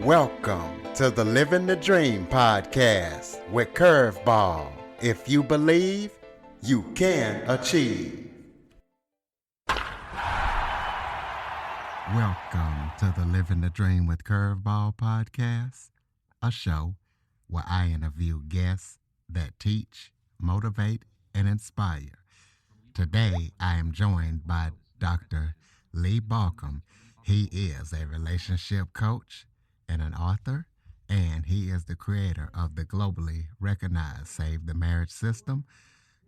Welcome to the Living the Dream podcast with Curveball. If you believe, you can achieve. Welcome to the Living the Dream with Curveball podcast, a show where I interview guests that teach, motivate, and inspire. Today, I am joined by Dr. Lee Balcom. He is a relationship coach and an author, and he is the creator of the globally recognized Save the Marriage system.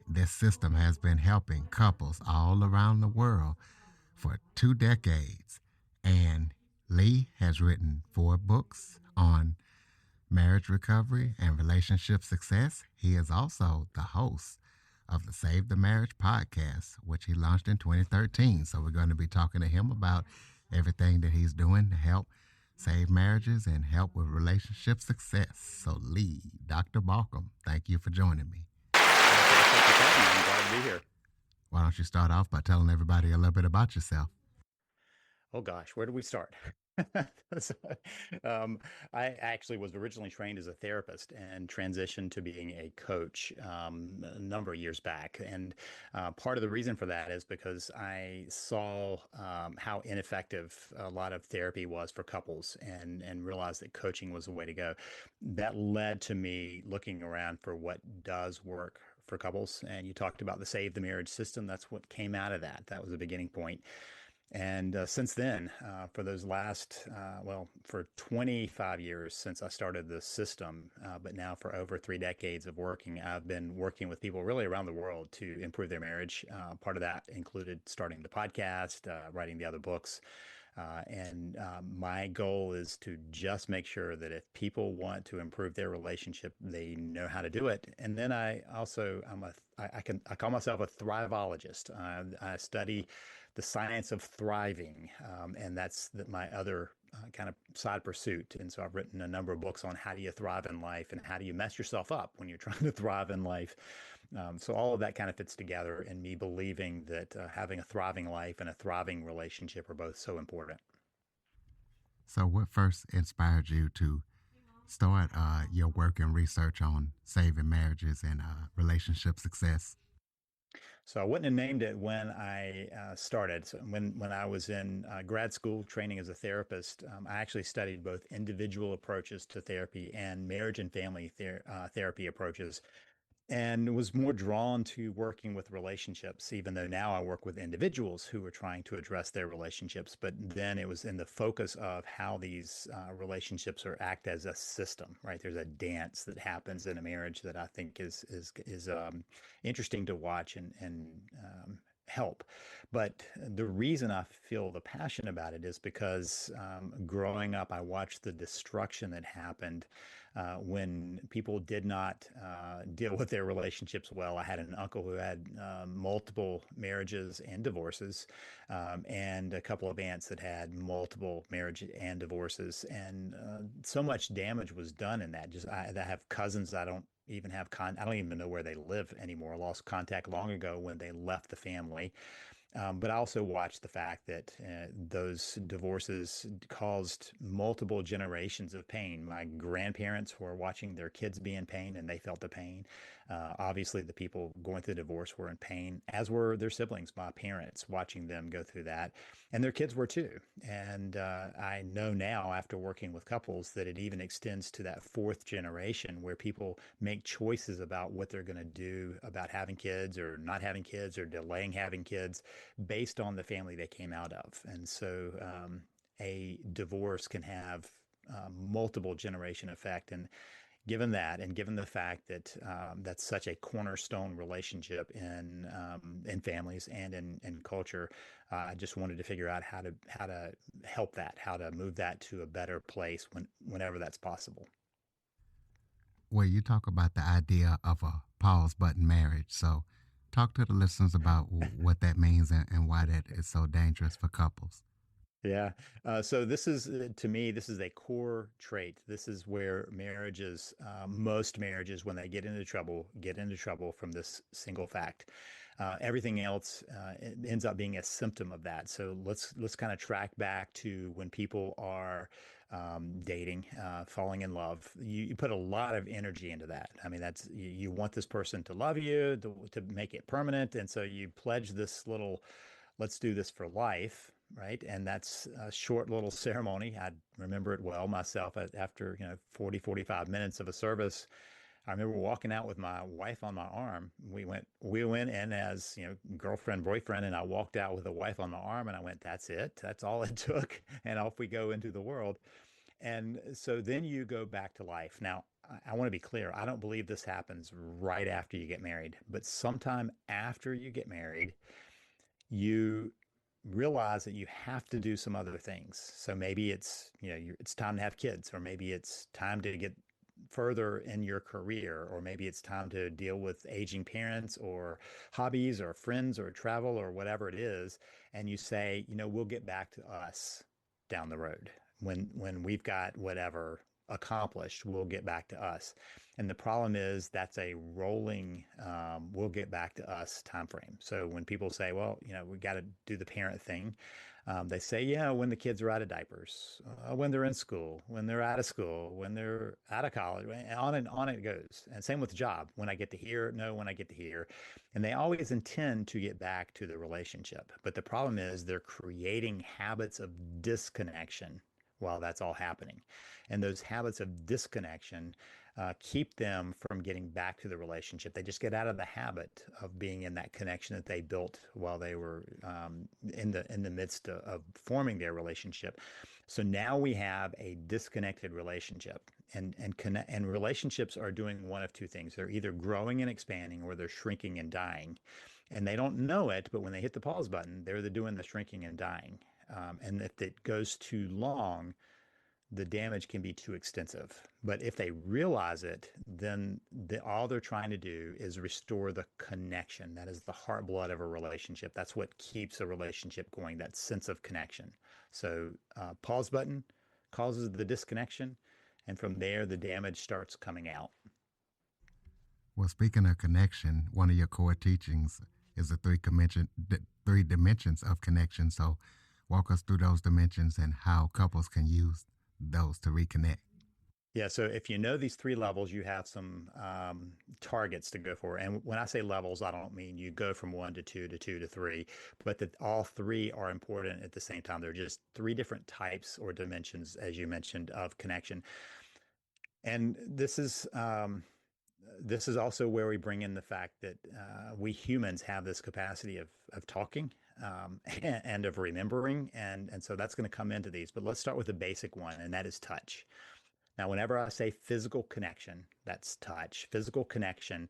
This system has been helping couples all around the world for 2 decades, and Lee has written 4 books on marriage recovery and relationship success. He is also the host of the Save the Marriage podcast, which he launched in 2013. So we're going to be talking to him about everything that he's doing to help save marriages and help with relationship success. So Lee, Dr. Balcom, thank you for joining me. Thank you for having me. I'm glad to be here. Why don't you start off by telling everybody a little bit about yourself? Oh gosh, where do we start? So, I actually was originally trained as a therapist and transitioned to being a coach a number of years back. And part of the reason for that is because I saw how ineffective a lot of therapy was for couples and realized that coaching was the way to go. That led to me looking around for what does work for couples. And you talked about the Save the Marriage system. That's what came out of that. That was a beginning point. And since then, for those last, for 25 years since I started the system, but now for over 3 decades of working, I've been working with people really around the world to improve their marriage. Part of that included starting the podcast, writing the other books. And my goal is to just make sure that if people want to improve their relationship, they know how to do it. And then I call myself a thrivologist. I study the science of thriving, and that's my other kind of side pursuit. And so I've written a number of books on how do you thrive in life and how do you mess yourself up when you're trying to thrive in life. So all of that kind of fits together in me believing that having a thriving life and a thriving relationship are both so important. So what first inspired you to start your work and research on saving marriages and relationship success? So I wouldn't have named it when I started. So when I was in grad school training as a therapist, I actually studied both individual approaches to therapy and marriage and family therapy approaches, and was more drawn to working with relationships, even though now I work with individuals who are trying to address their relationships. But then it was in the focus of how these relationships are act as a system, right? There's a dance that happens in a marriage that I think is interesting to watch and help. But the reason I feel the passion about it is because growing up, I watched the destruction that happened when people did not deal with their relationships well. I had an uncle who had multiple marriages and divorces, and a couple of aunts that had multiple marriage and divorces, and so much damage was done in that. I have cousins I don't even have I don't even know where they live anymore. I lost contact long ago when they left the family. But I also watched the fact that those divorces caused multiple generations of pain. My grandparents were watching their kids be in pain and they felt the pain. Obviously, the people going through the divorce were in pain, as were their siblings, my parents, watching them go through that. And their kids were too. And I know now, after working with couples, that it even extends to that fourth generation where people make choices about what they're going to do about having kids or not having kids or delaying having kids based on the family they came out of. And so a divorce can have multiple generation effect. And given that, and given the fact that that's such a cornerstone relationship in families and in culture, I just wanted to figure out how to help that, how to move that to a better place whenever that's possible. Well, you talk about the idea of a pause button marriage. So talk to the listeners about what that means and why that is so dangerous for couples. Yeah. So to me, this is a core trait. This is where most marriages, when they get into trouble from this single fact. Everything else it ends up being a symptom of that. So let's kind of track back to when people are dating, falling in love. You put a lot of energy into that. I mean, you want this person to love you, to make it permanent, and so you pledge this little, let's do this for life, right? And that's a short little ceremony. I remember it well myself. After 40, 45 minutes of a service, I remember walking out with my wife on my arm. We went in as, girlfriend, boyfriend, and I walked out with a wife on my arm and I went, that's it. That's all it took. And off we go into the world. And so then you go back to life. Now, I want to be clear. I don't believe this happens right after you get married, but sometime after you get married, you realize that you have to do some other things. So maybe it's time to have kids, or maybe it's time to get further in your career, or maybe it's time to deal with aging parents or hobbies or friends or travel or whatever it is. And you say, we'll get back to us down the road when we've got whatever accomplished, we'll get back to us. And the problem is that's a rolling, we'll get back to us time frame. So when people say, well, we got to do the parent thing, they say, yeah, when the kids are out of diapers, when they're in school, when they're out of school, when they're out of college, and on it goes. And same with the job. When I get to here, no, when I get to here. And they always intend to get back to the relationship. But the problem is they're creating habits of disconnection while that's all happening. And those habits of disconnection keep them from getting back to the relationship. They just get out of the habit of being in that connection that they built while they were in the midst of forming their relationship. So now we have a disconnected relationship, and relationships are doing one of two things. They're either growing and expanding, or they're shrinking and dying. And they don't know it, but when they hit the pause button, they're doing the shrinking and dying. And if it goes too long, the damage can be too extensive. But if they realize it, then all they're trying to do is restore the connection. That is the heart blood of a relationship. That's what keeps a relationship going, that sense of connection. So pause button causes the disconnection, and from there, the damage starts coming out. Well, speaking of connection, one of your core teachings is the three dimensions of connection. So, walk us through those dimensions and how couples can use those to reconnect. Yeah, so if you know these three levels, you have some targets to go for. And when I say levels, I don't mean you go from one to two to two to three, but that all three are important at the same time. They're just three different types or dimensions, as you mentioned, of connection. And this is also where we bring in the fact that we humans have this capacity of talking and of remembering, and so that's going to come into these. But let's start with the basic one, and that is touch. Now, whenever I say physical connection, that's touch, physical connection,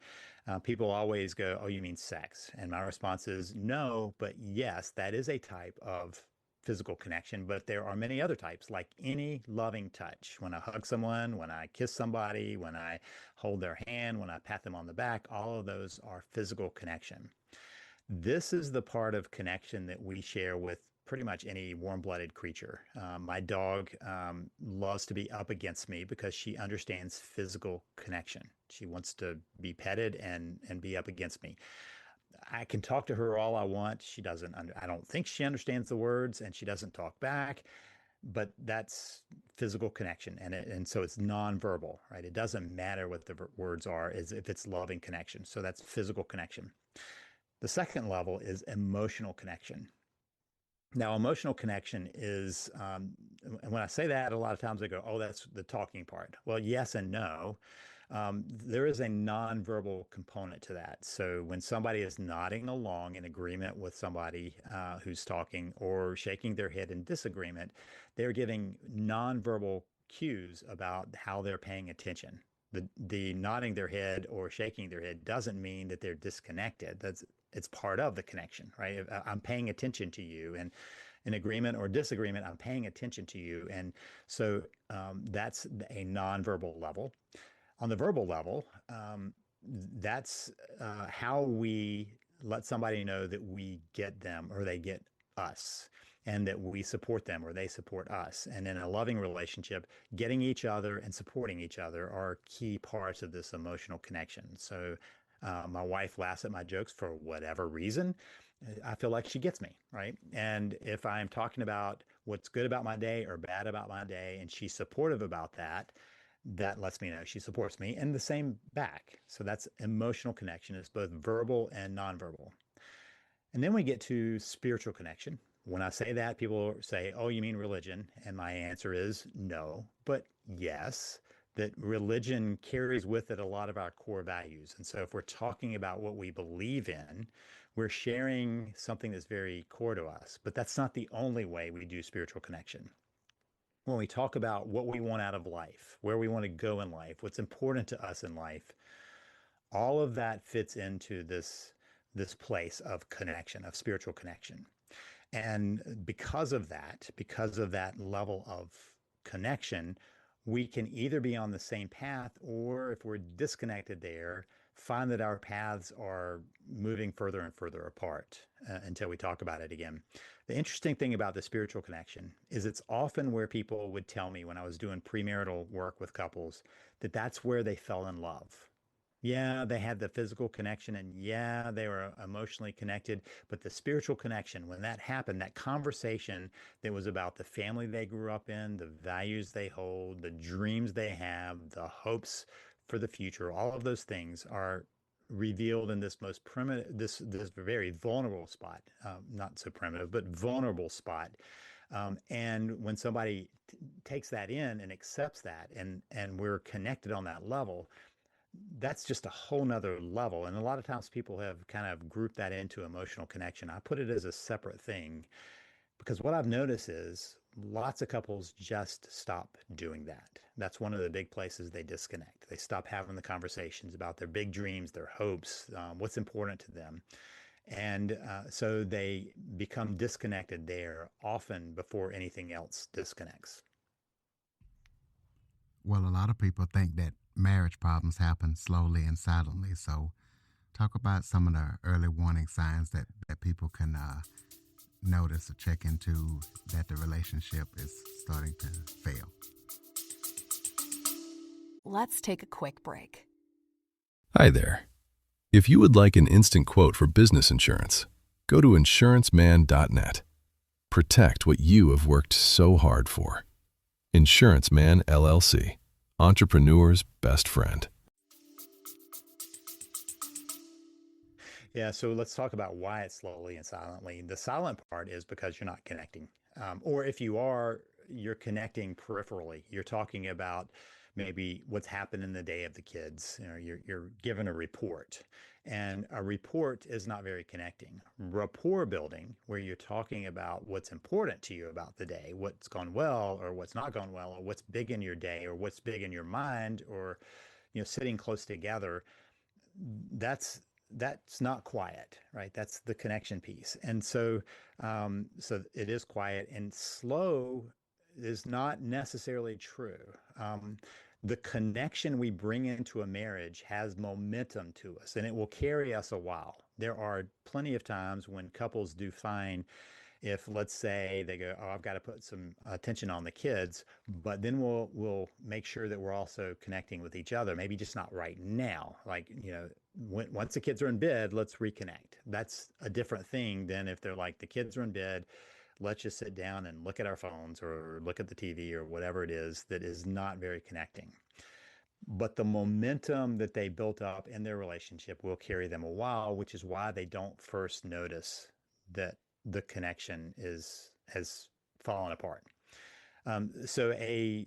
people always go, oh, you mean sex? And my response is no, but yes, that is a type of physical connection, but there are many other types, like any loving touch. When I hug someone, when I kiss somebody, when I hold their hand, when I pat them on the back, all of those are physical connection. This is the part of connection that we share with pretty much any warm-blooded creature. My dog loves to be up against me because she understands physical connection. She wants to be petted and be up against me. I can talk to her all I want. She doesn't I don't think she understands the words, and she doesn't talk back, but that's physical connection, and so it's nonverbal, right? It doesn't matter what the words are, as if it's loving connection. So that's physical connection. The second level is emotional connection. Now, emotional connection is, and when I say that, a lot of times they go, oh, that's the talking part. Well, yes and no. There is a nonverbal component to that. So when somebody is nodding along in agreement with somebody who's talking, or shaking their head in disagreement, they're giving nonverbal cues about how they're paying attention. The nodding their head or shaking their head doesn't mean that they're disconnected. It's part of the connection, right? I'm paying attention to you, and in agreement or disagreement, I'm paying attention to you. And so that's a nonverbal level. On the verbal level, that's how we let somebody know that we get them, or they get us, and that we support them, or they support us. And in a loving relationship, getting each other and supporting each other are key parts of this emotional connection. So My wife laughs at my jokes for whatever reason. I feel like she gets me, right? And if I'm talking about what's good about my day or bad about my day, and she's supportive about that, that lets me know she supports me, and the same back. So that's emotional connection. It's both verbal and nonverbal. And then we get to spiritual connection. When I say that, people say, "Oh, you mean religion?" And my answer is no, but yes, that religion carries with it a lot of our core values. And so if we're talking about what we believe in, we're sharing something that's very core to us. But that's not the only way we do spiritual connection. When we talk about what we want out of life, where we want to go in life, what's important to us in life, all of that fits into this place of connection, of spiritual connection. And because of that level of connection, we can either be on the same path, or if we're disconnected there, find that our paths are moving further and further apart until we talk about it again. The interesting thing about the spiritual connection is it's often where people would tell me when I was doing premarital work with couples that that's where they fell in love. Yeah, they had the physical connection, and yeah, they were emotionally connected, but the spiritual connection, when that happened, that conversation that was about the family they grew up in, the values they hold, the dreams they have, the hopes for the future, all of those things are revealed in this most primitive, this very vulnerable spot, not so primitive, but vulnerable spot. And when somebody takes that in and accepts that, and we're connected on that level, that's just a whole nother level. And a lot of times people have kind of grouped that into emotional connection. I put it as a separate thing because what I've noticed is lots of couples just stop doing that. That's one of the big places they disconnect. They stop having the conversations about their big dreams, their hopes, what's important to them. And so they become disconnected there often before anything else disconnects. Well, a lot of people think that marriage problems happen slowly and silently. So, talk about some of the early warning signs that people can notice or check into that the relationship is starting to fail. Let's take a quick break. Hi there. If you would like an instant quote for business insurance, go to insuranceman.net. Protect what you have worked so hard for. Insurance Man LLC, entrepreneur's best friend. Yeah, so let's talk about why it's slowly and silently. The silent part is because you're not connecting. Or if you are, you're connecting peripherally. You're talking about maybe what's happened in the day of the kids. You know, you're given a report, and a report is not very connecting. Rapport building, where you're talking about what's important to you about the day, what's gone well or what's not gone well, or what's big in your day or what's big in your mind, or sitting close together, that's not quiet, right? That's the connection piece. And so it is quiet, and slow is not necessarily true. The connection we bring into a marriage has momentum to us, and it will carry us a while. There are plenty of times when couples do fine if, let's say, they go, "Oh, I've got to put some attention on the kids," but then we'll make sure that we're also connecting with each other. Maybe just not right now. Like, once the kids are in bed, let's reconnect. That's a different thing than if they're like, the kids are in bed, let's just sit down and look at our phones or look at the TV or whatever it is that is not very connecting. But the momentum that they built up in their relationship will carry them a while, which is why they don't first notice that the connection is has fallen apart. So a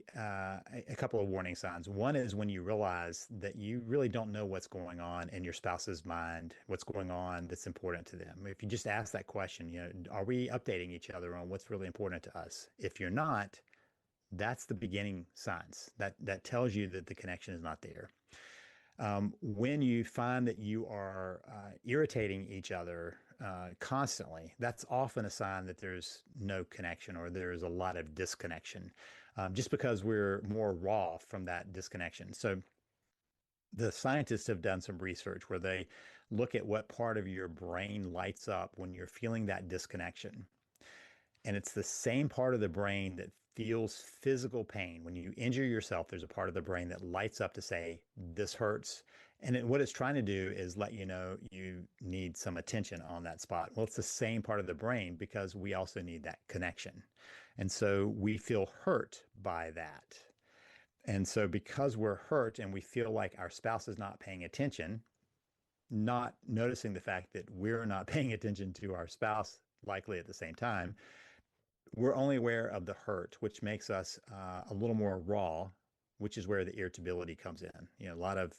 couple of warning signs. One is when you realize that you really don't know what's going on in your spouse's mind, what's going on that's important to them. If you just ask that question, are we updating each other on what's really important to us? If you're not, that's the beginning signs. That tells you that the connection is not there. When you find that you are irritating each other constantly, that's often a sign that there's no connection or there's a lot of disconnection, just because we're more raw from that disconnection. So the scientists have done some research where they look at what part of your brain lights up when you're feeling that disconnection. And it's the same part of the brain that feels physical pain. When you injure yourself, there's a part of the brain that lights up to say, this hurts. what it's trying to do is let you know you need some attention on that spot. Well, it's the same part of the brain because we also need that connection. And so we feel hurt by that. And so because we're hurt and we feel like our spouse is not paying attention, not noticing the fact that we're not paying attention to our spouse likely at the same time, we're only aware of the hurt, which makes us a little more raw, which is where the irritability comes in. A lot of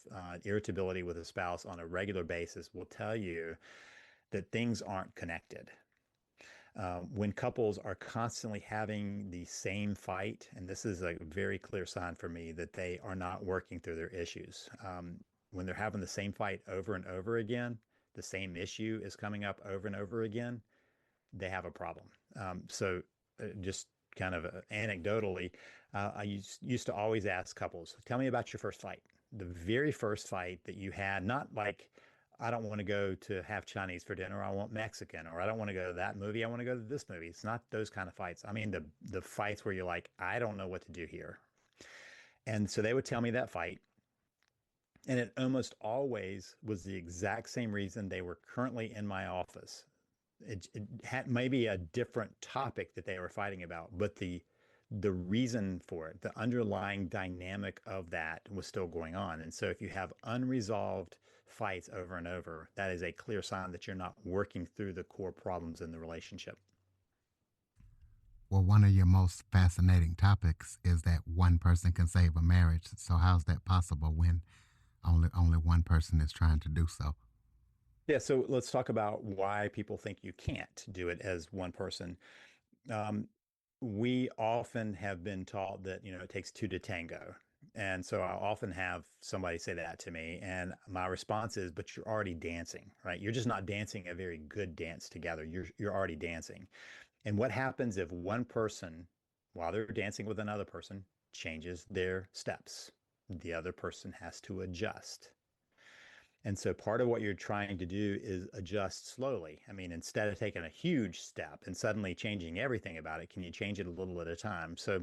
irritability with a spouse on a regular basis will tell you that things aren't connected. When couples are constantly having the same fight, and this is a very clear sign for me that they are not working through their issues. When they're having the same fight over and over again, the same issue is coming up over and over again, they have a problem. Just kind of anecdotally, I used to always ask couples, tell me about your first fight. The very first fight that you had, not like, I don't want to go to have Chinese for dinner, I want Mexican, or I don't want to go to that movie, I want to go to this movie. It's not those kind of fights. I mean, the fights where you're like, I don't know what to do here. And so they would tell me that fight. And it almost always was the exact same reason they were currently in my office. It had maybe a different topic that they were fighting about, but the reason for it, the underlying dynamic of that was still going on. And so if you have unresolved fights over and over, that is a clear sign that you're not working through the core problems in the relationship. Well, one of your most fascinating topics is that one person can save a marriage. So how's that possible when only one person is trying to do so? Yeah, so let's talk about why people think you can't do it as one person. Um, we often have been taught that, it takes two to tango. And so I often have somebody say that to me, and my response is, but you're already dancing, right? You're just not dancing a very good dance together. You're already dancing. And what happens if one person, while they're dancing with another person, changes their steps? The other person has to adjust. And so part of what you're trying to do is adjust slowly. I mean, instead of taking a huge step and suddenly changing everything about it, can you change it a little at a time? So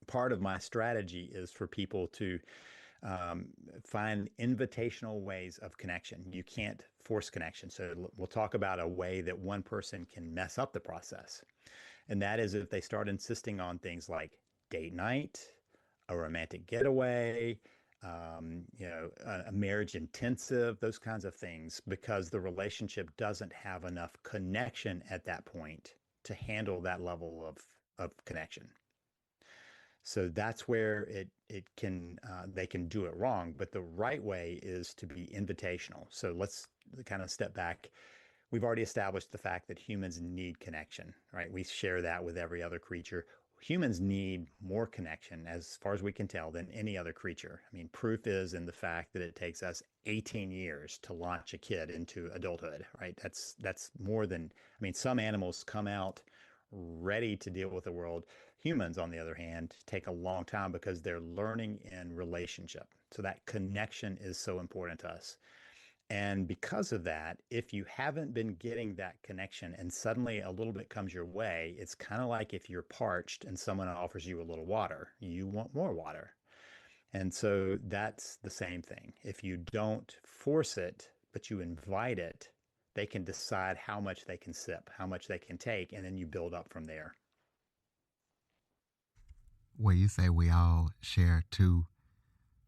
part of my strategy is for people to find invitational ways of connection. You can't force connection. So we'll talk about a way that one person can mess up the process. And that is if they start insisting on things like date night, a romantic getaway, a marriage intensive, those kinds of things, because the relationship doesn't have enough connection at that point to handle that level of connection. So that's where it can they can do it wrong, but the right way is to be invitational. So let's kind of step back. We've already established the fact that humans need connection, right? We share that with every other creature. Humans need more connection, as far as we can tell, than any other creature. I mean, proof is in the fact that it takes us 18 years to launch a kid into adulthood, right? That's more than, I mean, some animals come out ready to deal with the world. Humans, on the other hand, take a long time because they're learning in relationship. So that connection is so important to us. And because of that, if you haven't been getting that connection and suddenly a little bit comes your way, it's kind of like if you're parched and someone offers you a little water, you want more water. And so that's the same thing. If you don't force it, but you invite it, they can decide how much they can sip, how much they can take, and then you build up from there. Well, you say we all share two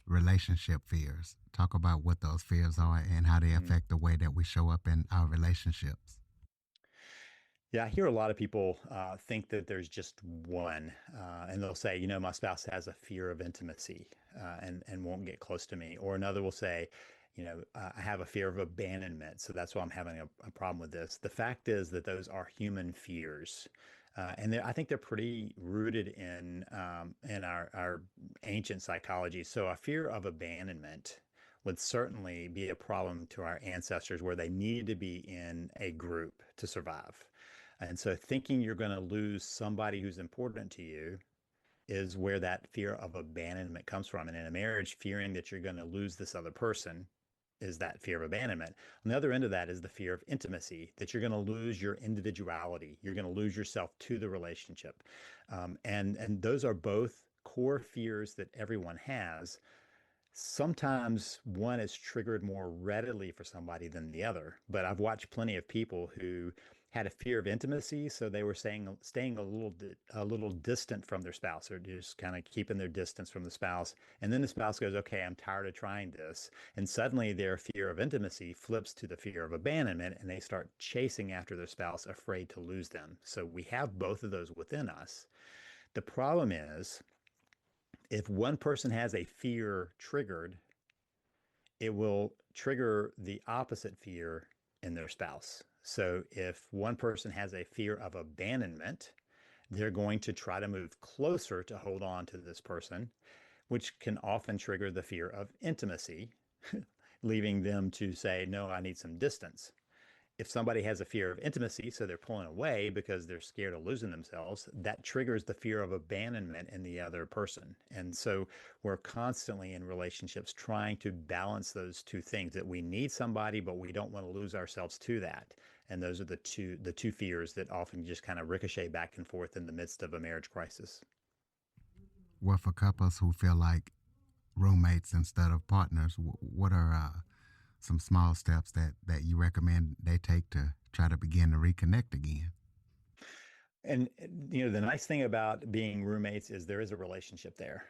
relationship fears. Talk about what those fears are and how they affect the way that we show up in our relationships. Yeah, I hear a lot of people think that there's just one, and they'll say, my spouse has a fear of intimacy and won't get close to me. Or another will say, I have a fear of abandonment, so that's why I'm having a problem with this. The fact is that those are human fears. And I think they're pretty rooted in our ancient psychology. So a fear of abandonment would certainly be a problem to our ancestors where they needed to be in a group to survive. And so thinking you're going to lose somebody who's important to you is where that fear of abandonment comes from. And in a marriage, fearing that you're going to lose this other person is that fear of abandonment. On the other end of that is the fear of intimacy, that you're going to lose your individuality. You're going to lose yourself to the relationship. And those are both core fears that everyone has. Sometimes one is triggered more readily for somebody than the other, but I've watched plenty of people who had a fear of intimacy, so they were staying a little distant from their spouse, or just kind of keeping their distance from the spouse. And then the spouse goes, "Okay, I'm tired of trying this," and suddenly their fear of intimacy flips to the fear of abandonment, and they start chasing after their spouse, afraid to lose them. So we have both of those within us. The problem is, if one person has a fear triggered, it will trigger the opposite fear in their spouse. So if one person has a fear of abandonment, they're going to try to move closer to hold on to this person, which can often trigger the fear of intimacy, leaving them to say, "No, I need some distance." If somebody has a fear of intimacy, so they're pulling away because they're scared of losing themselves, that triggers the fear of abandonment in the other person. And so we're constantly in relationships trying to balance those two things, that we need somebody, but we don't want to lose ourselves to that. And those are the two fears that often just kind of ricochet back and forth in the midst of a marriage crisis. Well, for couples who feel like roommates instead of partners, what are some small steps that you recommend they take to try to begin to reconnect again? And the nice thing about being roommates is there is a relationship there.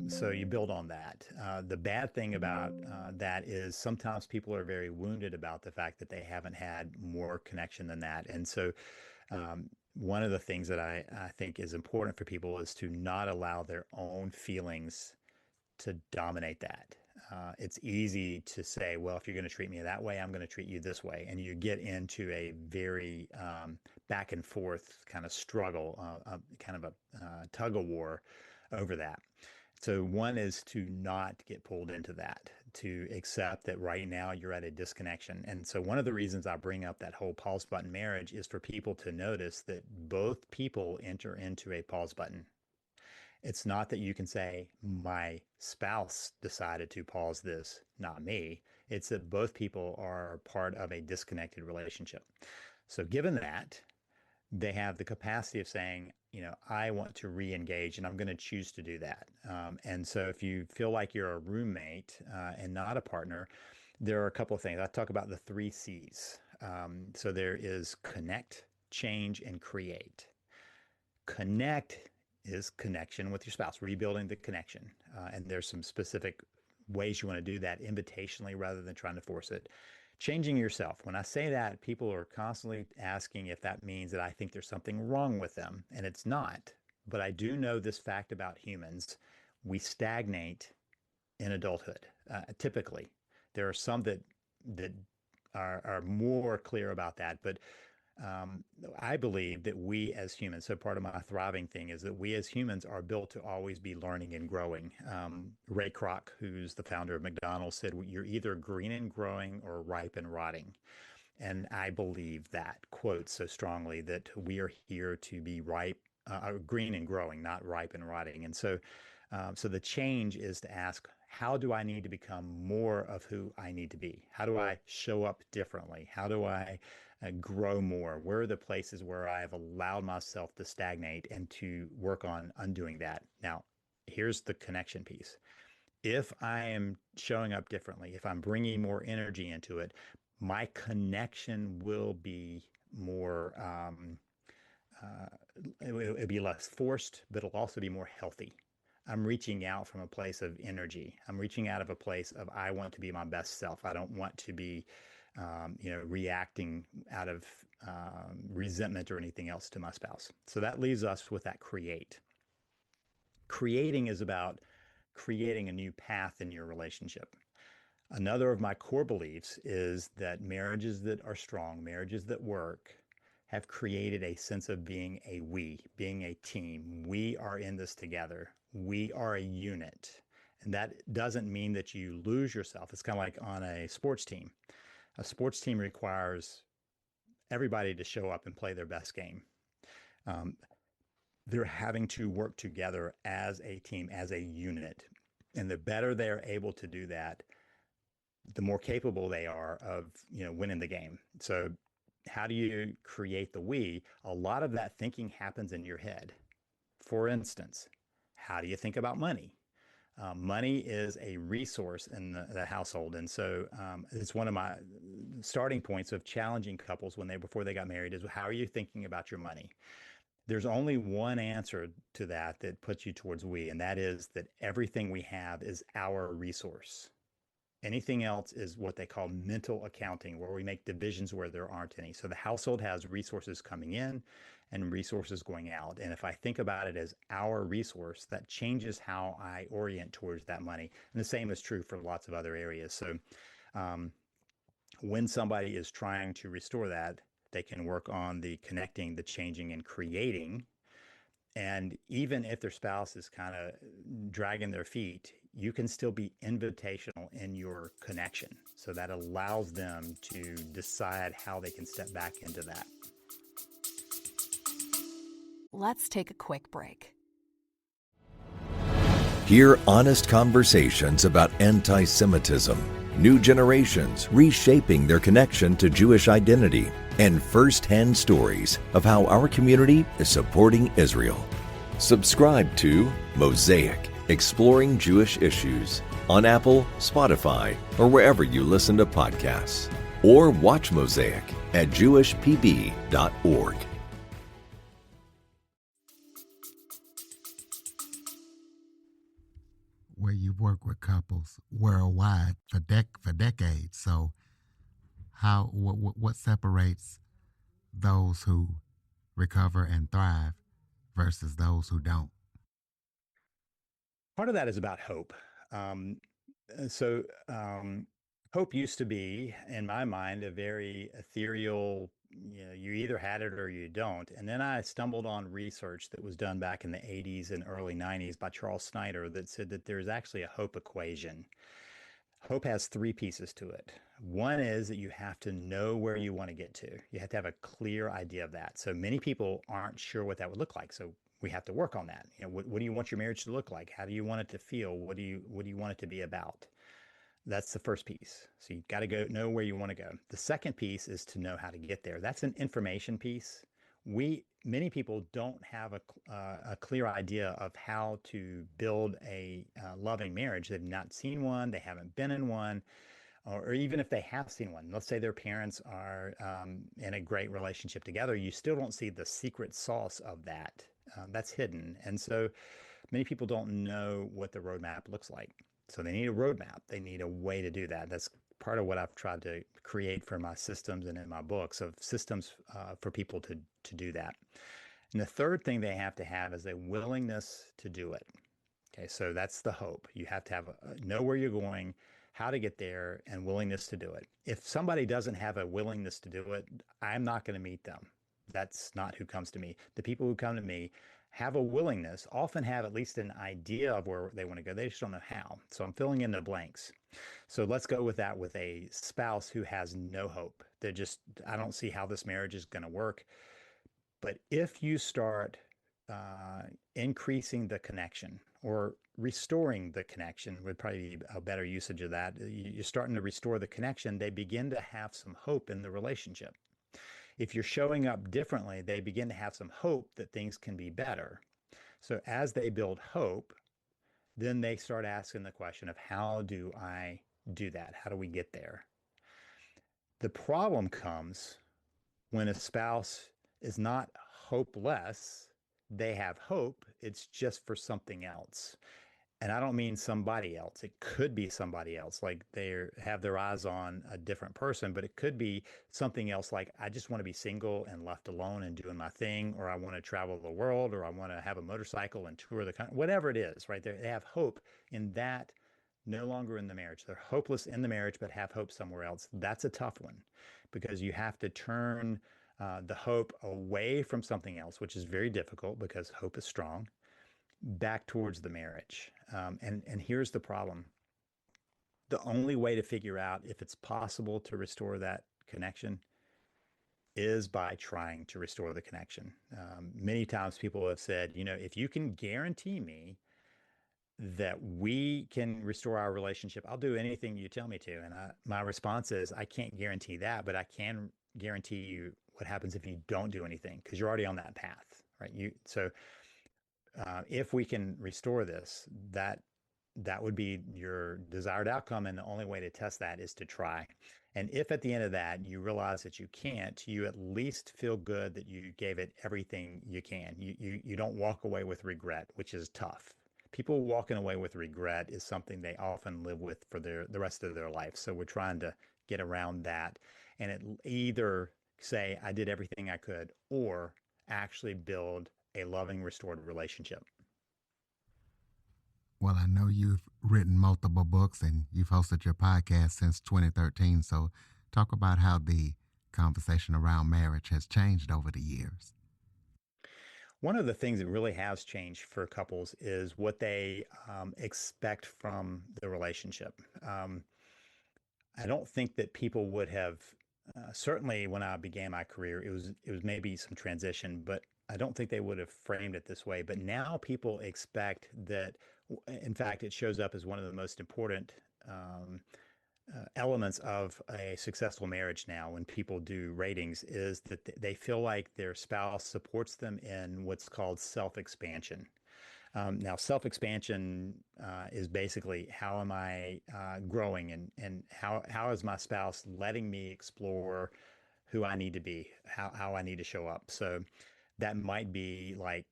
So you build on that. The bad thing about that is sometimes people are very wounded about the fact that they haven't had more connection than that. And so one of the things that I think is important for people is to not allow their own feelings to dominate that. It's easy to say, well, if you're going to treat me that way, I'm going to treat you this way. And you get into a very back and forth kind of struggle, kind of a tug of war over that. So one is to not get pulled into that, to accept that right now you're at a disconnection. And so one of the reasons I bring up that whole pause button marriage is for people to notice that both people enter into a pause button. It's not that you can say, "My spouse decided to pause this, not me." It's that both people are part of a disconnected relationship. So, given that, they have the capacity of saying, "I want to re-engage and I'm going to choose to do that." And so, if you feel like you're a roommate and not a partner, there are a couple of things. I talk about the three C's. So, there is connect, change, and create. Connect is connection with your spouse, rebuilding the connection. And there's some specific ways you want to do that invitationally rather than trying to force it. Changing yourself. When I say that, people are constantly asking if that means that I think there's something wrong with them, and it's not. But I do know this fact about humans. We stagnate in adulthood, typically. There are some that are more clear about that, but um, I believe that we as humans, so part of my thriving thing is that we as humans are built to always be learning and growing. Ray Kroc, who's the founder of McDonald's, said, "You're either green and growing or ripe and rotting." And I believe that quote so strongly, that we are here to be ripe, green and growing, not ripe and rotting. And so the change is to ask, how do I need to become more of who I need to be? How do I show up differently? How do I grow more? Where are the places where I've allowed myself to stagnate, and to work on undoing that? Now, here's the connection piece. If I am showing up differently, if I'm bringing more energy into it, my connection will be more, it'll be less forced, but it'll also be more healthy. I'm reaching out from a place of energy. I'm reaching out of a place of, I want to be my best self. I don't want to be, reacting out of resentment or anything else to my spouse. So that leaves us with that create. Creating is about creating a new path in your relationship. Another of my core beliefs is that marriages that are strong, marriages that work, have created a sense of being being a team. We are in this together. We are a unit. And that doesn't mean that you lose yourself. It's kind of like on a sports team. A sports team requires everybody to show up and play their best game. Um, they're having to work together as a team, as a unit. And the better they're able to do that, the more capable they are of, winning the game. So how do you create the we? A lot of that thinking happens in your head. For instance, how do you think about money? Money is a resource in the household, and so it's one of my starting points of challenging couples before they got married is how are you thinking about your money? There's only one answer to that puts you towards we, and that is that everything we have is our resource. Anything else is what they call mental accounting, where we make divisions where there aren't any. So the household has resources coming in and resources going out. And if I think about it as our resource, that changes how I orient towards that money. And the same is true for lots of other areas. So um, when somebody is trying to restore that, they can work on the connecting, the changing, and creating. And even if their spouse is kind of dragging their feet, you can still be invitational in your connection. So that allows them to decide how they can step back into that. Let's take a quick break. Hear honest conversations about anti-Semitism, new generations reshaping their connection to Jewish identity, and first-hand stories of how our community is supporting Israel. Subscribe to Mosaic, Exploring Jewish Issues on Apple, Spotify, or wherever you listen to podcasts. Or watch Mosaic at jewishpb.org. Where you work with couples worldwide for decades. So, what separates those who recover and thrive versus those who don't? Part of that is about hope. Um, so, hope used to be, in my mind, a very ethereal, you either had it or you don't. And then I stumbled on research that was done back in the 80s and early 90s by Charles Snyder that said that there's actually a hope equation. Hope has three pieces to it. One is that you have to know where you want to get to. You have to have a clear idea of that. So many people aren't sure what that would look like. So we have to work on that. What do you want your marriage to look like? How do you want it to feel? What do you want it to be about? That's the first piece. So you've got to know where you want to go. The second piece is to know how to get there. That's an information piece. Many people don't have a clear idea of how to build a loving marriage. They've not seen one. They haven't been in one. Or even if they have seen one, let's say their parents are in a great relationship together, you still don't see the secret sauce of that. That's hidden. And so many people don't know what the roadmap looks like. So they need a roadmap. They need a way to do that. That's part of what I've tried to create for my systems and in my books of systems for people to do that. And the third thing they have to have is a willingness to do it. Okay, so that's the hope. You have to have know where you're going, how to get there, and willingness to do it. If somebody doesn't have a willingness to do it, I'm not going to meet them. That's not who comes to me. The people who come to me have a willingness, often have at least an idea of where they want to go. They just don't know how. So I'm filling in the blanks. So let's go with that with a spouse who has no hope. I don't see how this marriage is going to work. But if you start increasing the connection or restoring the connection would probably be a better usage of that. You're starting to restore the connection. They begin to have some hope in the relationship. If you're showing up differently, they begin to have some hope that things can be better. So as they build hope, then they start asking the question of how do I do that? How do we get there? The problem comes when a spouse is not hopeless, they have hope, it's just for something else. And I don't mean somebody else. It could be somebody else, like they have their eyes on a different person, but it could be something else like I just want to be single and left alone and doing my thing, or I want to travel the world, or I want to have a motorcycle and tour the country, whatever it is, right? They have hope in that, no longer in the marriage. They're hopeless in the marriage, but have hope somewhere else. That's a tough one because you have to turn the hope away from something else, which is very difficult because hope is strong, back towards the marriage. And here's the problem. The only way to figure out if it's possible to restore that connection is by trying to restore the connection. Many times people have said, if you can guarantee me that we can restore our relationship, I'll do anything you tell me to. And my response is, I can't guarantee that, but I can guarantee you what happens if you don't do anything, because you're already on that path, right? So if we can restore this, that that would be your desired outcome. And the only way to test that is to try. And if at the end of that you realize that you can't, you at least feel good that you gave it everything you can. You don't walk away with regret, which is tough. People walking away with regret is something they often live with for the rest of their life. So we're trying to get around that and either say I did everything I could or actually build a loving, restored relationship. Well, I know you've written multiple books and you've hosted your podcast since 2013. So talk about how the conversation around marriage has changed over the years. One of the things that really has changed for couples is what they expect from the relationship. I don't think that people would have, certainly when I began my career, it was maybe some transition, but I don't think they would have framed it this way. But now people expect that, in fact, it shows up as one of the most important elements of a successful marriage now when people do ratings is that they feel like their spouse supports them in what's called self-expansion. Now, self-expansion is basically how am I growing and how is my spouse letting me explore who I need to be, how I need to show up. So that might be like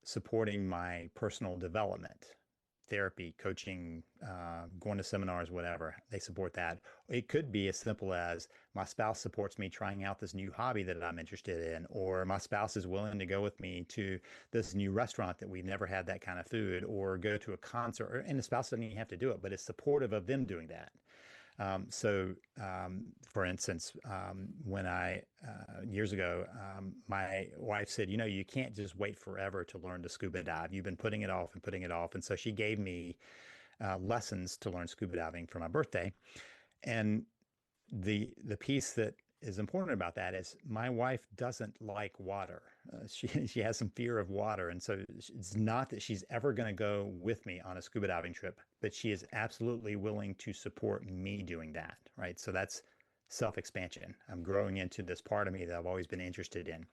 supporting my personal development, therapy, coaching, going to seminars, whatever. They support that. It could be as simple as my spouse supports me trying out this new hobby that I'm interested in, or my spouse is willing to go with me to this new restaurant that we've never had that kind of food, or go to a concert. And the spouse doesn't even have to do it, but it's supportive of them doing that. For instance, when years ago, my wife said, you can't just wait forever to learn to scuba dive. You've been putting it off and putting it off. And so she gave me lessons to learn scuba diving for my birthday. And the piece that is important about that is my wife doesn't like water. She has some fear of water, and so it's not that she's ever going to go with me on a scuba diving trip, but she is absolutely willing to support me doing that, right? So that's self-expansion. I'm growing into this part of me that I've always been interested in.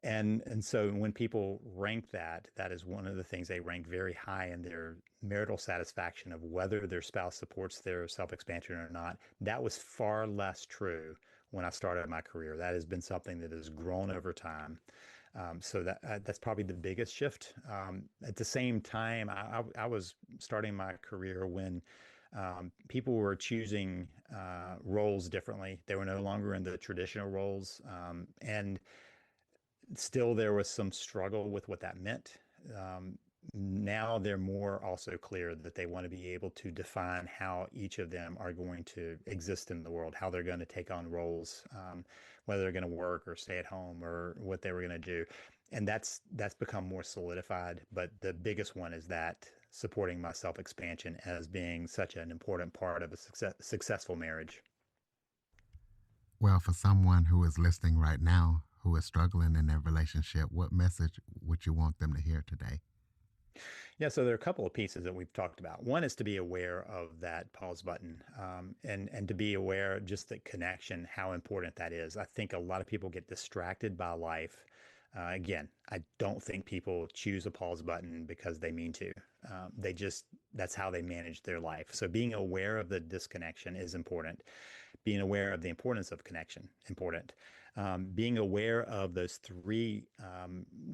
And so when people rank that, that is one of the things they rank very high in their marital satisfaction of whether their spouse supports their self-expansion or not. That was far less true when I started my career. That has been something that has grown over time. So that's probably the biggest shift. At the same time, I was starting my career when people were choosing roles differently. They were no longer in the traditional roles. And still there was some struggle with what that meant. Now they're more also clear that they want to be able to define how each of them are going to exist in the world, how they're going to take on roles, whether they're going to work or stay at home or what they were going to do. And that's become more solidified. But the biggest one is that supporting my self-expansion as being such an important part of a successful marriage. Well, for someone who is listening right now, who is struggling in their relationship, what message would you want them to hear today? Yeah, so there are a couple of pieces that we've talked about. One is to be aware of that pause button, and to be aware just the connection, how important that is. I think a lot of people get distracted by life. Again, I don't think people choose a pause button because they mean to. That's how they manage their life. So being aware of the disconnection is important. Being aware of the importance of connection, important. Being aware of those three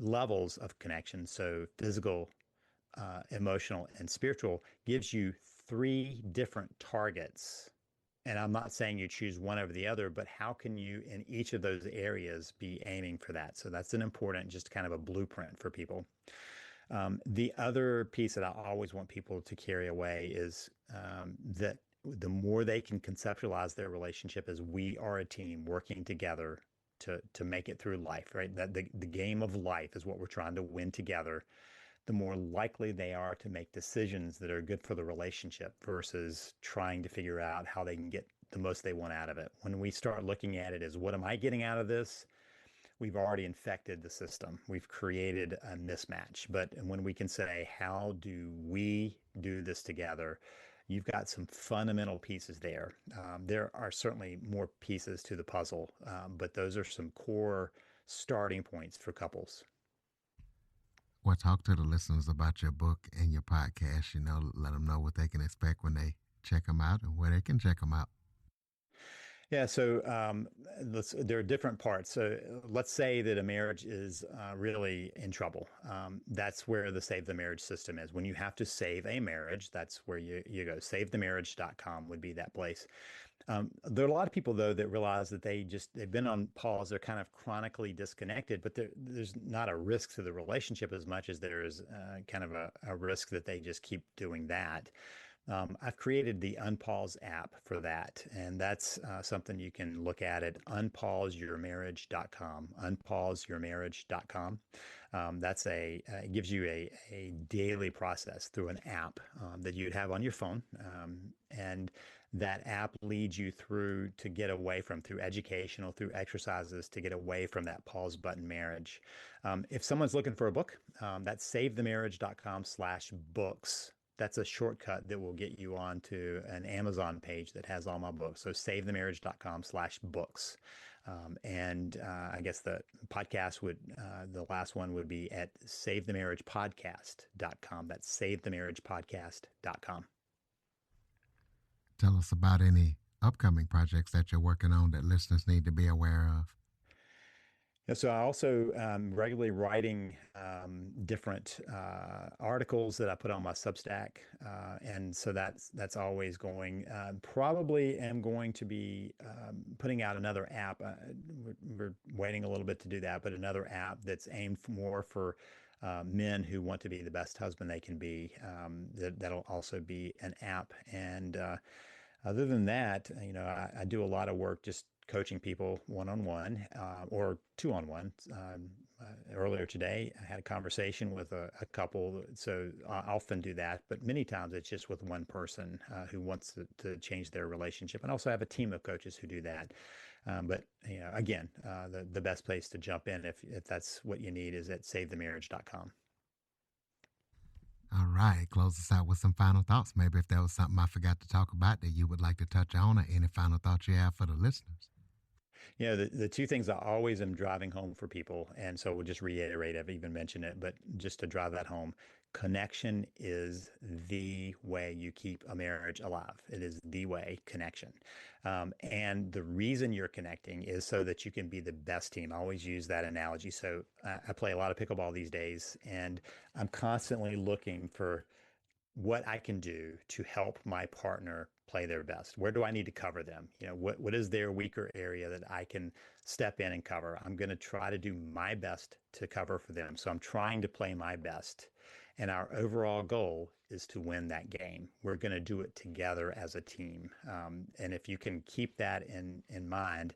levels of connection, so physical, emotional, and spiritual, gives you three different targets. And I'm not saying you choose one over the other, but how can you in each of those areas be aiming for that? So that's an important, just kind of a blueprint for people. The other piece that I always want people to carry away is that the more they can conceptualize their relationship as we are a team working together to make it through life, right? That the game of life is what we're trying to win together, the more likely they are to make decisions that are good for the relationship versus trying to figure out how they can get the most they want out of it. When we start looking at it as what am I getting out of this? We've already infected the system. We've created a mismatch. But when we can say, how do we do this together? You've got some fundamental pieces there. There are certainly more pieces to the puzzle, but those are some core starting points for couples. Well, talk to the listeners about your book and your podcast. Let them know what they can expect when they check them out and where they can check them out. Yeah, so there are different parts. So let's say that a marriage is really in trouble. That's where the Save the Marriage system is. When you have to save a marriage, that's where you go. SaveTheMarriage.com would be that place. There are a lot of people, though, that realize that they've been on pause. They're kind of chronically disconnected, but there's not a risk to the relationship as much as there is kind of a risk that they just keep doing that. I've created the Unpause app for that, and that's something you can look at unpauseyourmarriage.com. Unpauseyourmarriage.com. It gives you a daily process through an app that you'd have on your phone, and that app leads you through educational, through exercises to get away from that pause button marriage. If someone's looking for a book, that's savethemarriage.com/books. That's a shortcut that will get you onto an Amazon page that has all my books. So savethemarriage.com/books. I guess the podcast the last one would be at savethemarriagepodcast.com. That's savethemarriagepodcast.com. Tell us about any upcoming projects that you're working on that listeners need to be aware of. Yeah, so I also regularly writing different articles that I put on my Substack, and so that's always going. Probably am going to be putting out another app. We're waiting a little bit to do that, but another app that's aimed more for men who want to be the best husband they can be. That'll also be an app. And other than that, I do a lot of work just coaching people one-on-one or two-on-one. Earlier today, I had a conversation with a couple, so I often do that, but many times it's just with one person who wants to change their relationship. And also have a team of coaches who do that. But again, the best place to jump in if that's what you need is at savethemarriage.com. All right, close us out with some final thoughts. Maybe if there was something I forgot to talk about that you would like to touch on, or any final thoughts you have for the listeners. The two things I always am driving home for people, and so we'll just reiterate, I've even mentioned it, but just to drive that home, connection is the way you keep a marriage alive. It is the way, connection. And the reason you're connecting is so that you can be the best team. I always use that analogy. So I play a lot of pickleball these days, and I'm constantly looking for what I can do to help my partner play their best. Where do I need to cover them? What is their weaker area that I can step in and cover? I'm going to try to do my best to cover for them. So I'm trying to play my best. And our overall goal is to win that game. We're going to do it together as a team. And if you can keep that in mind,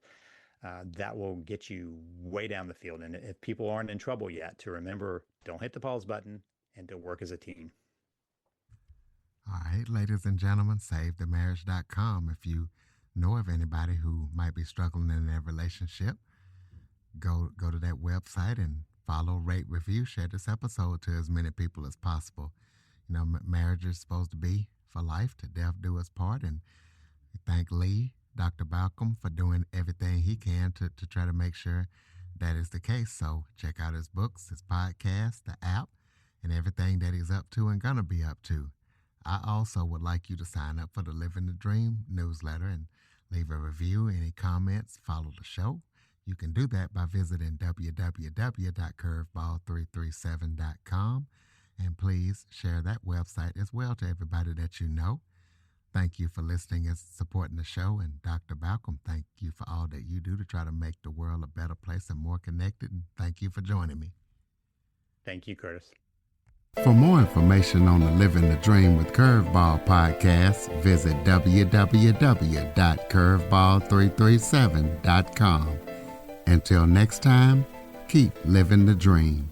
that will get you way down the field. And if people aren't in trouble yet, to remember, don't hit the pause button and to work as a team. All right, ladies and gentlemen, SaveTheMarriage.com. If you know of anybody who might be struggling in their relationship, go to that website and follow, rate, review, share this episode to as many people as possible. Marriage is supposed to be for life, to death do us part. And we thank Lee, Dr. Balcom, for doing everything he can to try to make sure that is the case. So check out his books, his podcast, the app, and everything that he's up to and going to be up to. I also would like you to sign up for the Living the Dream newsletter and leave a review, any comments, follow the show. You can do that by visiting www.curveball337.com, and please share that website as well to everybody that you know. Thank you for listening and supporting the show. And Dr. Balcom, thank you for all that you do to try to make the world a better place and more connected. And thank you for joining me. Thank you, Curtis. For more information on the Living the Dream with Curveball podcast, visit www.curveball337.com. Until next time, keep living the dream.